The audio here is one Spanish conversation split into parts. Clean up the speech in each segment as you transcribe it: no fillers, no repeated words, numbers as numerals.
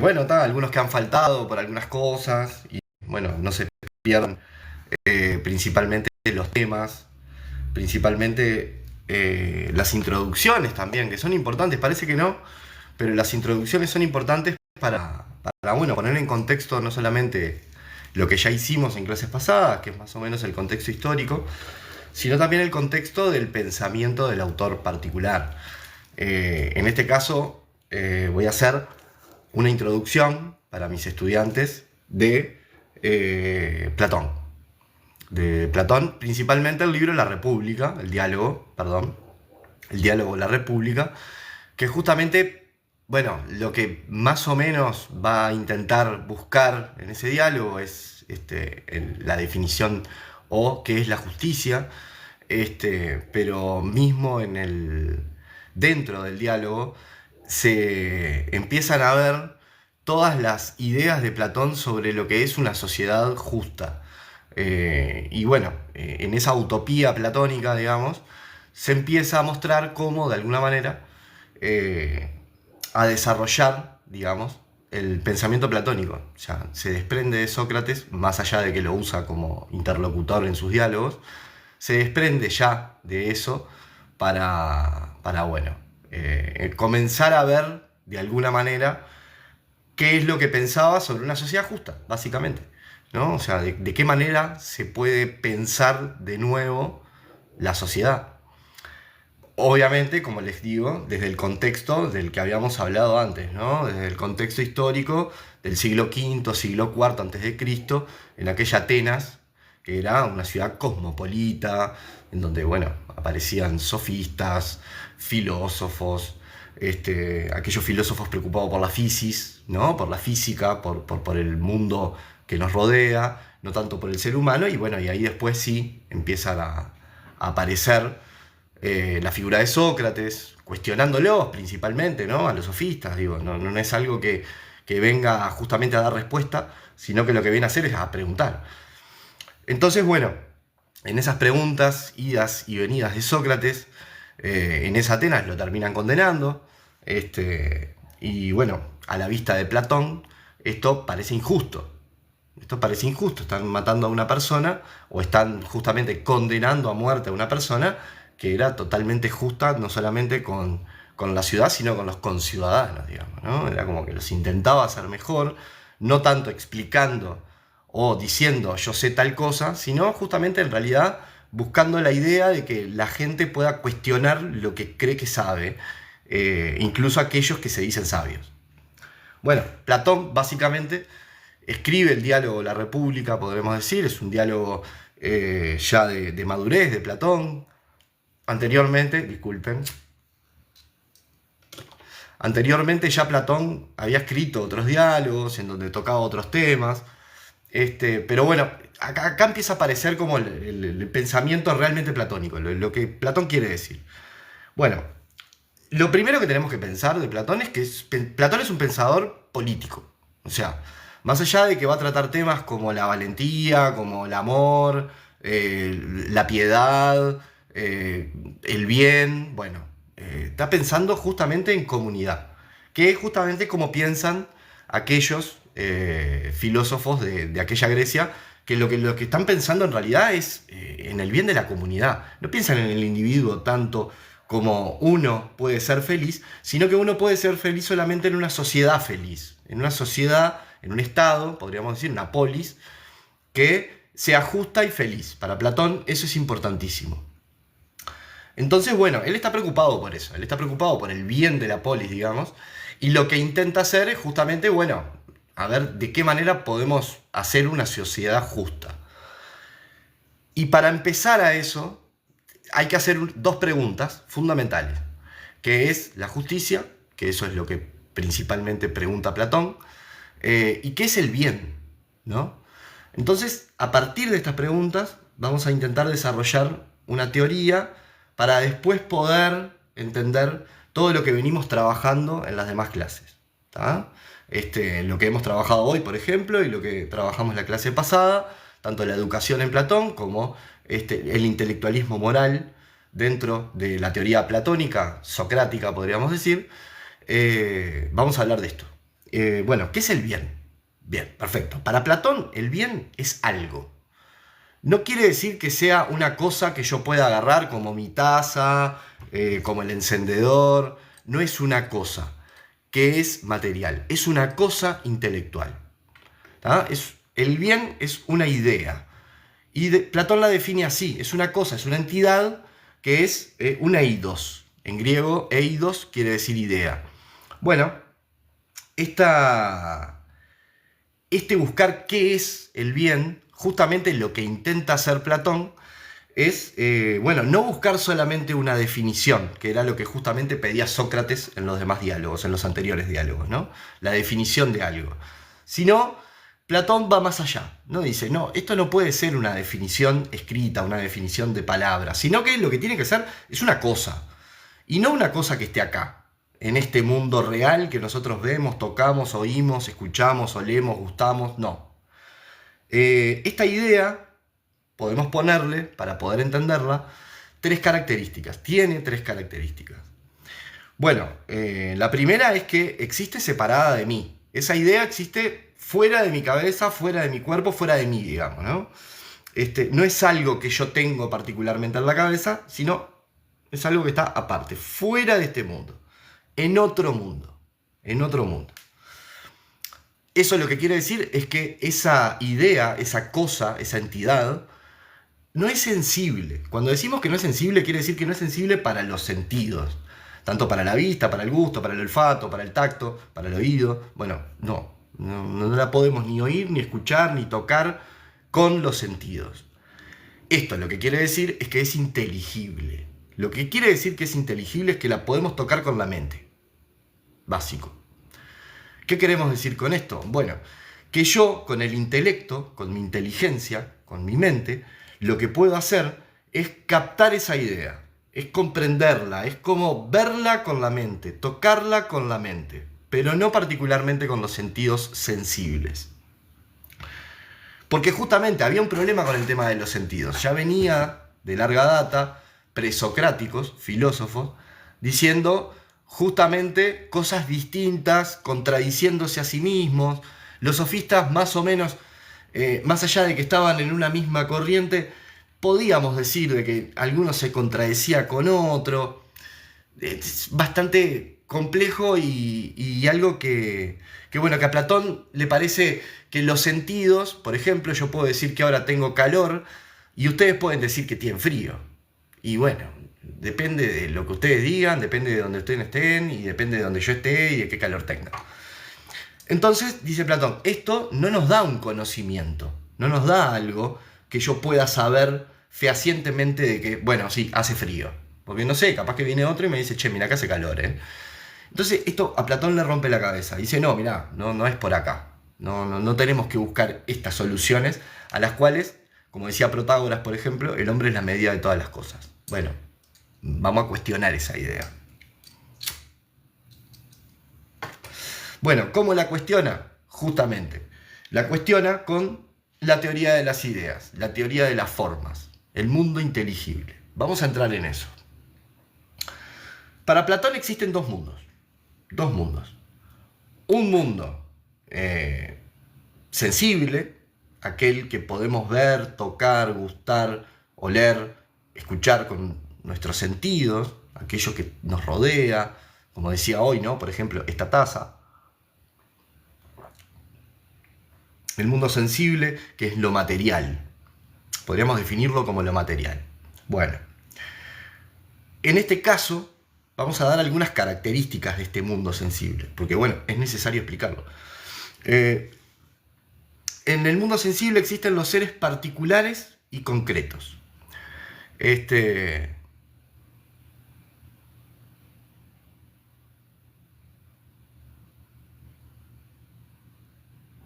Bueno, algunos que han faltado por algunas cosas y bueno, no se pierdan principalmente los temas, principalmente las introducciones también, que son importantes, parece que no, pero las introducciones son importantes para bueno, poner en contexto no solamente lo que ya hicimos en clases pasadas, que es más o menos el contexto histórico, sino también el contexto del pensamiento del autor particular. En este caso, voy a hacer una introducción para mis estudiantes de Platón. De Platón, principalmente el libro La República, el diálogo, perdón, el diálogo de la República, que justamente, bueno, lo que más o menos va a intentar buscar en ese diálogo es la definición o qué es la justicia, pero mismo dentro del diálogo se empiezan a ver todas las ideas de Platón sobre lo que es una sociedad justa. Y bueno, en esa utopía platónica, digamos, se empieza a mostrar cómo, de alguna manera, eh, a desarrollar, digamos, el pensamiento platónico. O sea, se desprende de Sócrates, más allá de que lo usa como interlocutor en sus diálogos, se desprende ya de eso para bueno, comenzar a ver, de alguna manera, qué es lo que pensaba sobre una sociedad justa, básicamente. ¿No? O sea, de qué manera se puede pensar de nuevo la sociedad. Obviamente, como les digo, desde el contexto del que habíamos hablado antes, ¿no? Desde el contexto histórico del siglo V, siglo IV antes de Cristo, en aquella Atenas, que era una ciudad cosmopolita, en donde, bueno, aparecían sofistas, filósofos, aquellos filósofos preocupados por la fisis, ¿no? Por la física, por el mundo que nos rodea, no tanto por el ser humano, y bueno, y ahí después sí empiezan a aparecer la figura de Sócrates, cuestionándolos principalmente, ¿no? A los sofistas, digo, no es algo que venga justamente a dar respuesta, sino que lo que viene a hacer es a preguntar. Entonces, bueno, en esas preguntas, idas y venidas de Sócrates, en esa Atenas lo terminan condenando, y bueno, a la vista de Platón, esto parece injusto. Esto parece injusto, están matando a una persona o están justamente condenando a muerte a una persona que era totalmente justa, no solamente con la ciudad, sino con los conciudadanos, digamos, ¿no? Era como que los intentaba hacer mejor, no tanto explicando o diciendo yo sé tal cosa, sino justamente en realidad buscando la idea de que la gente pueda cuestionar lo que cree que sabe, incluso aquellos que se dicen sabios. Bueno, Platón básicamente escribe el diálogo La República, podremos decir, es un diálogo ya de madurez de Platón. Anteriormente, disculpen, anteriormente ya Platón había escrito otros diálogos en donde tocaba otros temas, pero bueno, acá empieza a aparecer como el pensamiento realmente platónico, lo que Platón quiere decir. Bueno, lo primero que tenemos que pensar de Platón es que Platón es un pensador político. O sea, más allá de que va a tratar temas como la valentía, como el amor, la piedad, el bien, bueno, está pensando justamente en comunidad, que es justamente como piensan aquellos filósofos de aquella Grecia, que lo que están pensando en realidad es en el bien de la comunidad. No piensan en el individuo tanto como uno puede ser feliz, sino que uno puede ser feliz solamente en una sociedad feliz, en una sociedad, en un estado, podríamos decir, una polis, que sea justa y feliz. Para Platón eso es importantísimo. Entonces, bueno, él está preocupado por eso, él está preocupado por el bien de la polis, digamos, y lo que intenta hacer es justamente, bueno, a ver de qué manera podemos hacer una sociedad justa. Y para empezar a eso, hay que hacer dos preguntas fundamentales, que es la justicia, que eso es lo que principalmente pregunta Platón, y qué es el bien, ¿no? Entonces, a partir de estas preguntas, vamos a intentar desarrollar una teoría para después poder entender todo lo que venimos trabajando en las demás clases. ¿Tá? Lo que hemos trabajado hoy, por ejemplo, y lo que trabajamos la clase pasada, tanto la educación en Platón como el intelectualismo moral dentro de la teoría platónica, socrática podríamos decir, vamos a hablar de esto. Bueno, ¿qué es el bien? Bien, perfecto. Para Platón, el bien es algo. No quiere decir que sea una cosa que yo pueda agarrar como mi taza, como el encendedor. No es una cosa que es material, es una cosa intelectual. El bien es una idea. Y Platón la define así, es una cosa, es una entidad que es un eidos. En griego, eidos quiere decir idea. Bueno, este buscar qué es el bien, justamente lo que intenta hacer Platón, es, bueno, no buscar solamente una definición, que era lo que justamente pedía Sócrates en los demás diálogos, en los anteriores diálogos, ¿no? La definición de algo. Sino, Platón va más allá, ¿no? Dice, no, esto no puede ser una definición escrita, una definición de palabras, sino que lo que tiene que ser es una cosa. Y no una cosa que esté acá, en este mundo real que nosotros vemos, tocamos, oímos, escuchamos, olemos, gustamos, no. Esta idea podemos ponerle, para poder entenderla, tres características. Tiene tres características. Bueno, la primera es que existe separada de mí. Esa idea existe fuera de mi cabeza, fuera de mi cuerpo, fuera de mí, digamos, ¿no? No es algo que yo tengo particularmente en la cabeza, sino es algo que está aparte, fuera de este mundo, en otro mundo, en otro mundo. Eso lo que quiere decir es que esa idea, esa cosa, esa entidad, no es sensible. Cuando decimos que no es sensible, quiere decir que no es sensible para los sentidos. Tanto para la vista, para el gusto, para el olfato, para el tacto, para el oído. Bueno, no la podemos ni oír, ni escuchar, ni tocar con los sentidos. Esto lo que quiere decir es que es inteligible. Lo que quiere decir que es inteligible es que la podemos tocar con la mente. Básico. ¿Qué queremos decir con esto? Bueno, que yo con el intelecto, con mi inteligencia, con mi mente, lo que puedo hacer es captar esa idea, es comprenderla, es como verla con la mente, tocarla con la mente, pero no particularmente con los sentidos sensibles. Porque justamente había un problema con el tema de los sentidos. Ya venía de larga data presocráticos, filósofos, diciendo justamente cosas distintas, contradiciéndose a sí mismos. Los sofistas más o menos, más allá de que estaban en una misma corriente, podíamos decir de que alguno se contradecía con otro. Es bastante complejo y algo bueno, que a Platón le parece que los sentidos, por ejemplo, yo puedo decir que ahora tengo calor y ustedes pueden decir que tienen frío. Y bueno, depende de lo que ustedes digan, depende de donde ustedes estén y depende de donde yo esté y de qué calor tenga. Entonces, dice Platón, esto no nos da un conocimiento, no nos da algo que yo pueda saber fehacientemente de que, bueno, sí, hace frío. Porque no sé, capaz que viene otro y me dice, che, mira, acá hace calor, ¿eh? Entonces, esto a Platón le rompe la cabeza. Dice, no, mirá, no es por acá. No tenemos que buscar estas soluciones a las cuales, como decía Protágoras, por ejemplo, el hombre es la medida de todas las cosas. Bueno, vamos a cuestionar esa idea. Bueno, ¿cómo la cuestiona? Justamente, la cuestiona con la teoría de las ideas, la teoría de las formas, el mundo inteligible. Vamos a entrar en eso. Para Platón existen dos mundos. Dos mundos. Un mundo sensible, aquel que podemos ver, tocar, gustar, oler, escuchar con nuestros sentidos, aquello que nos rodea, como decía hoy, ¿no? Por ejemplo, esta taza. El mundo sensible, que es lo material. Podríamos definirlo como lo material. Bueno, en este caso vamos a dar algunas características de este mundo sensible, porque bueno, es necesario explicarlo. En el mundo sensible existen los seres particulares y concretos.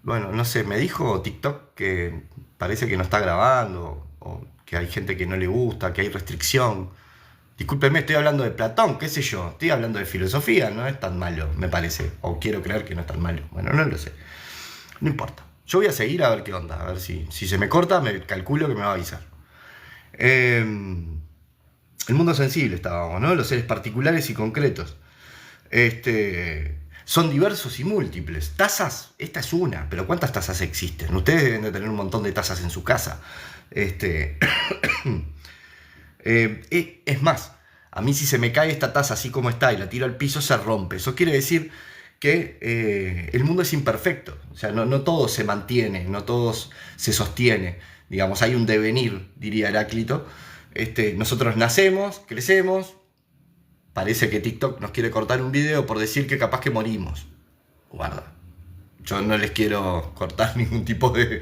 Bueno, no sé, me dijo TikTok que parece que no está grabando, o que hay gente que no le gusta, que hay restricción. Discúlpeme, estoy hablando de Platón, qué sé yo, estoy hablando de filosofía, no es tan malo, me parece. O quiero creer que no es tan malo. Bueno, no lo sé. No importa. Yo voy a seguir a ver qué onda, a ver si se me corta, me calculo que me va a avisar. El mundo sensible estábamos, ¿no? Los seres particulares y concretos. son diversos y múltiples. Tazas, esta es una, pero ¿cuántas tazas existen? Ustedes deben de tener un montón de tazas en su casa. Es más, a mí si se me cae esta taza así como está y la tiro al piso, se rompe. Eso quiere decir que el mundo es imperfecto. O sea, no todo se mantiene, no todo se sostiene. Digamos, hay un devenir, diría Heráclito. Nosotros nacemos, crecemos. Parece que TikTok nos quiere cortar un video por decir que capaz que morimos. Guarda. Yo no les quiero cortar ningún tipo de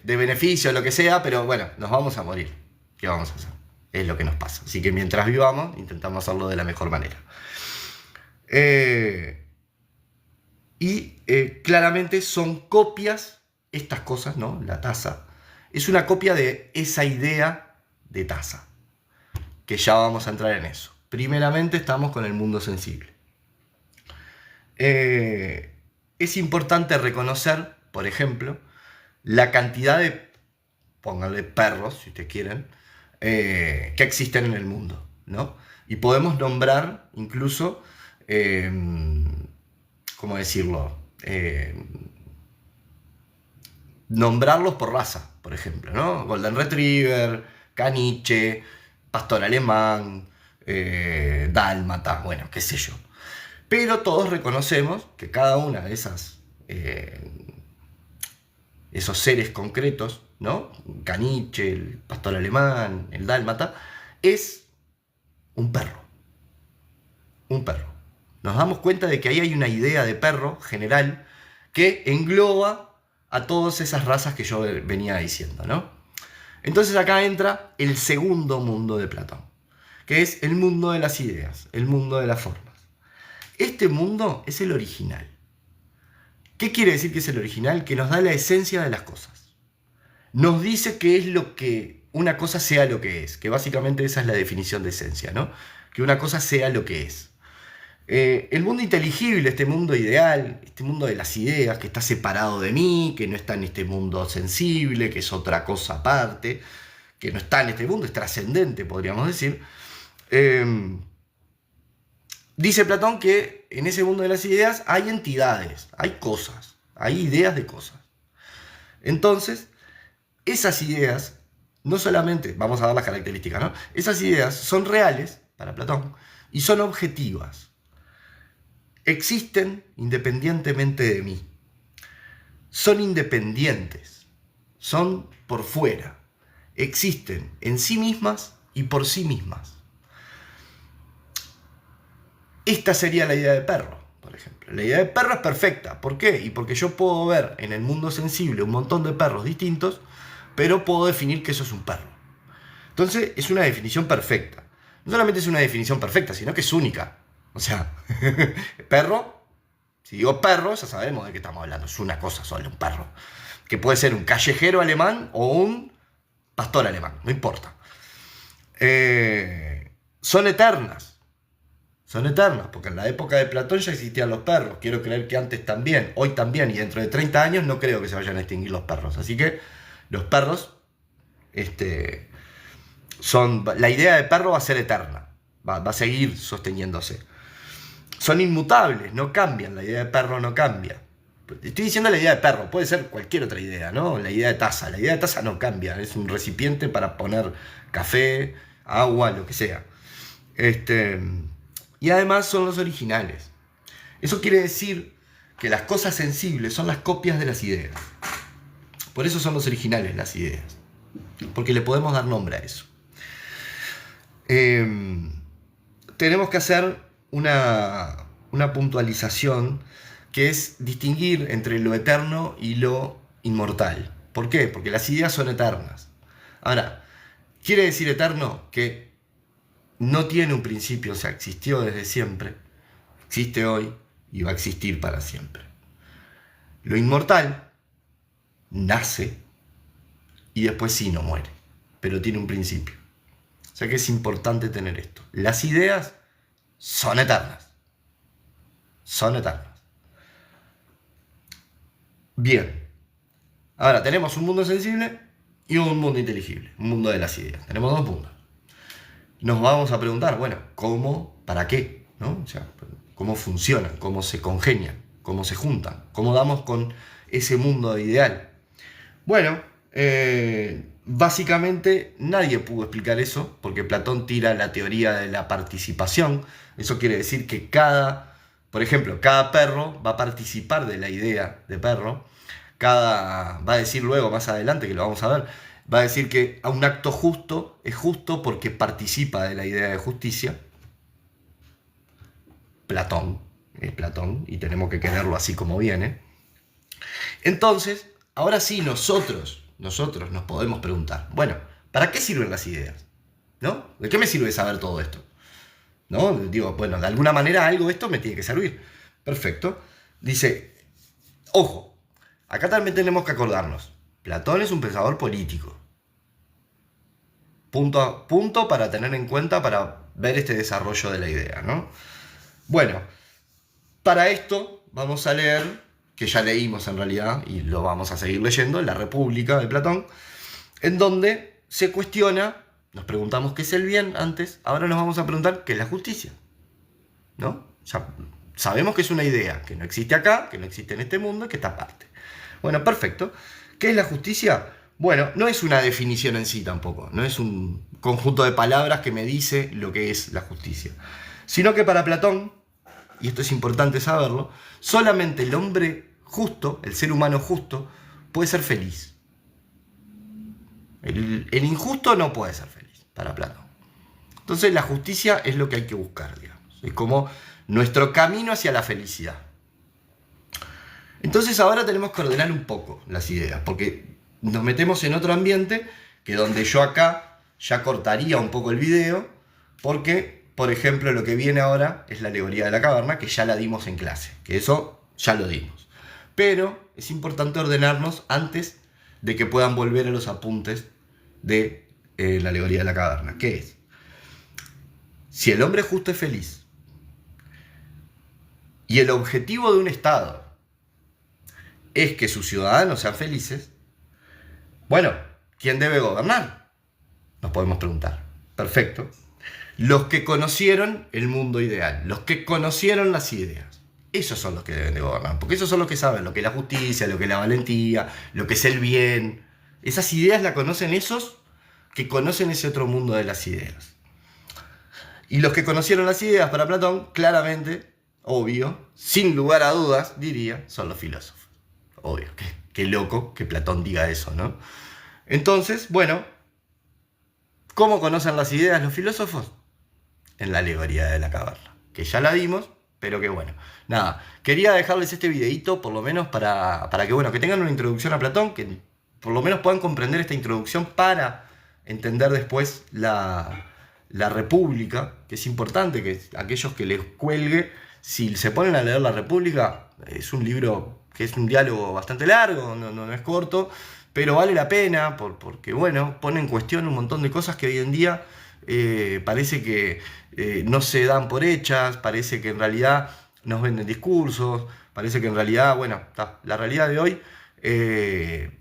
beneficio o lo que sea, pero bueno, nos vamos a morir. ¿Qué vamos a hacer? Es lo que nos pasa. Así que mientras vivamos, intentamos hacerlo de la mejor manera. Claramente son copias, estas cosas, ¿no? La taza es una copia de esa idea de taza, que ya vamos a entrar en eso. Primeramente estamos con el mundo sensible. Es importante reconocer, por ejemplo, la cantidad de, pónganle perros, si ustedes quieren, que existen en el mundo, ¿no? Y podemos nombrar incluso, ¿cómo decirlo? Nombrarlos por raza, por ejemplo, ¿no? Golden Retriever, Caniche, Pastor Alemán, Dálmata, bueno, qué sé yo. Pero todos reconocemos que cada una de esos seres concretos, ¿no? Caniche, el Pastor Alemán, el Dálmata, es un perro. Un perro. Nos damos cuenta de que ahí hay una idea de perro general que engloba a todas esas razas que yo venía diciendo, ¿no? Entonces acá entra el segundo mundo de Platón, que es el mundo de las ideas, el mundo de las formas. Este mundo es el original. ¿Qué quiere decir que es el original? Que nos da la esencia de las cosas. Nos dice qué es lo que una cosa sea lo que es, que básicamente esa es la definición de esencia, ¿no? Que una cosa sea lo que es. El mundo inteligible, este mundo ideal, este mundo de las ideas, que está separado de mí, que no está en este mundo sensible, que es otra cosa aparte, que no está en este mundo, es trascendente, podríamos decir. Dice Platón que en ese mundo de las ideas hay entidades, hay cosas, hay ideas de cosas. Entonces, esas ideas, no solamente, vamos a dar las características, ¿no? Esas ideas son reales, para Platón, y son objetivas. Existen independientemente de mí. Son independientes. Son por fuera. Existen en sí mismas y por sí mismas. Esta sería la idea de perro, por ejemplo. La idea de perro es perfecta. ¿Por qué? Y porque yo puedo ver en el mundo sensible un montón de perros distintos, pero puedo definir que eso es un perro. Entonces es una definición perfecta. No solamente es una definición perfecta, sino que es única. O sea, perro, si digo perro, ya sabemos de qué estamos hablando. Es una cosa sola, un perro. Que puede ser un callejero alemán o un pastor alemán, no importa. Son eternas. Son eternas, porque en la época de Platón ya existían los perros. Quiero creer que antes también, hoy también, y dentro de 30 años no creo que se vayan a extinguir los perros. Así que los perros, la idea de perro va a ser eterna, va a seguir sosteniéndose. Son inmutables, no cambian, la idea de perro no cambia. Estoy diciendo la idea de perro, puede ser cualquier otra idea, ¿no? La idea de taza no cambia, es un recipiente para poner café, agua, lo que sea. Y además son los originales. Eso quiere decir que las cosas sensibles son las copias de las ideas. Por eso son los originales las ideas, porque le podemos dar nombre a eso. Tenemos que hacer una puntualización, que es distinguir entre lo eterno y lo inmortal. ¿Por qué? Porque las ideas son eternas. Ahora, ¿quiere decir eterno? Que no tiene un principio, o sea, existió desde siempre, existe hoy y va a existir para siempre. Lo inmortal nace y después sí no muere, pero tiene un principio. O sea que es importante tener esto. Las ideas son eternas. Son eternas. Bien. Ahora tenemos un mundo sensible y un mundo inteligible. Un mundo de las ideas. Tenemos dos mundos. Nos vamos a preguntar, bueno, ¿cómo? ¿Para qué? ¿No? O sea, cómo funcionan, cómo se congenian, cómo se juntan, cómo damos con ese mundo ideal. Bueno, básicamente nadie pudo explicar eso, porque Platón tira la teoría de la participación. Eso quiere decir que por ejemplo, cada perro va a participar de la idea de perro. Va a decir luego, más adelante, que lo vamos a ver, va a decir que un acto justo es justo porque participa de la idea de justicia. Platón, es Platón, y tenemos que quererlo así como viene. Entonces, ahora sí, nosotros nos podemos preguntar, bueno, ¿para qué sirven las ideas? ¿No? ¿De qué me sirve saber todo esto? ¿No? Digo, bueno, de alguna manera algo de esto me tiene que servir. Perfecto. Dice, ojo, acá también tenemos que acordarnos, Platón es un pensador político. Punto para tener en cuenta para ver este desarrollo de la idea, ¿no? Bueno, para esto vamos a leer, que ya leímos en realidad, y lo vamos a seguir leyendo, La República de Platón, en donde se cuestiona, nos preguntamos qué es el bien antes, ahora nos vamos a preguntar qué es la justicia, ¿no? Ya sabemos que es una idea, que no existe acá, que no existe en este mundo, que está aparte. Bueno, perfecto. ¿Qué es la justicia? Bueno, no es una definición en sí tampoco, no es un conjunto de palabras que me dice lo que es la justicia, sino que para Platón, y esto es importante saberlo, solamente el hombre justo, el ser humano justo, puede ser feliz. El injusto no puede ser feliz para Platón. Entonces la justicia es lo que hay que buscar, digamos. Es como nuestro camino hacia la felicidad. Entonces ahora tenemos que ordenar un poco las ideas, porque nos metemos en otro ambiente que donde yo acá ya cortaría un poco el video, porque, por ejemplo, lo que viene ahora es la alegoría de la caverna, que ya la dimos en clase, que eso ya lo dimos. Pero es importante ordenarnos antes de que puedan volver a los apuntes de la alegoría de la caverna. ¿Qué es? Si el hombre justo es feliz, y el objetivo de un Estado es que sus ciudadanos sean felices, bueno, ¿quién debe gobernar? Nos podemos preguntar. Perfecto. Los que conocieron el mundo ideal, los que conocieron las ideas, esos son los que deben de gobernar, porque esos son los que saben lo que es la justicia, lo que es la valentía, lo que es el bien. Esas ideas las conocen esos que conocen ese otro mundo de las ideas. Y los que conocieron las ideas para Platón, claramente, obvio, sin lugar a dudas, diría, son los filósofos. Obvio, qué loco que Platón diga eso, ¿no? Entonces, bueno, ¿cómo conocen las ideas los filósofos? En la alegoría de la caverna, que ya la dimos, pero que bueno. Nada, quería dejarles este videito por lo menos para que, bueno, que tengan una introducción a Platón, que por lo menos puedan comprender esta introducción para entender después la República, que es importante que aquellos que les cuelgue, si se ponen a leer la República, es un libro que es un diálogo bastante largo, no es corto, pero vale la pena porque, bueno, pone en cuestión un montón de cosas que hoy en día parece que no se dan por hechas, parece que en realidad nos venden discursos, parece que en realidad, bueno, la realidad de hoy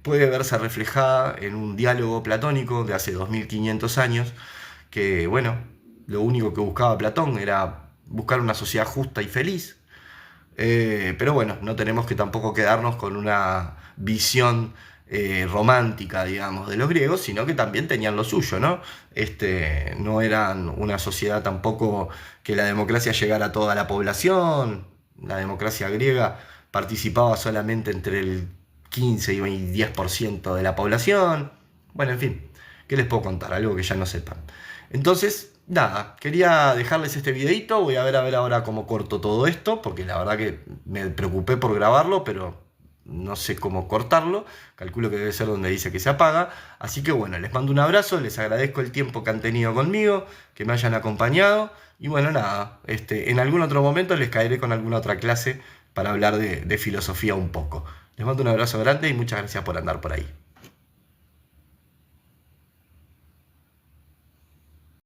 puede verse reflejada en un diálogo platónico de hace 2500 años, que, bueno, lo único que buscaba Platón era buscar una sociedad justa y feliz. Pero bueno, no tenemos que tampoco quedarnos con una visión romántica, digamos, de los griegos, sino que también tenían lo suyo, ¿no? No eran una sociedad tampoco que la democracia llegara a toda la población. La democracia griega participaba solamente entre el 15 y 10% de la población. Bueno, en fin, ¿qué les puedo contar? Algo que ya no sepan. Entonces, nada, quería dejarles este videito. Voy a ver ahora cómo corto todo esto, porque la verdad que me preocupé por grabarlo, pero no sé cómo cortarlo. Calculo que debe ser donde dice que se apaga. Así que bueno, les mando un abrazo, les agradezco el tiempo que han tenido conmigo, que me hayan acompañado. Y bueno, nada, en algún otro momento les caeré con alguna otra clase para hablar de filosofía un poco. Les mando un abrazo grande y muchas gracias por andar por ahí.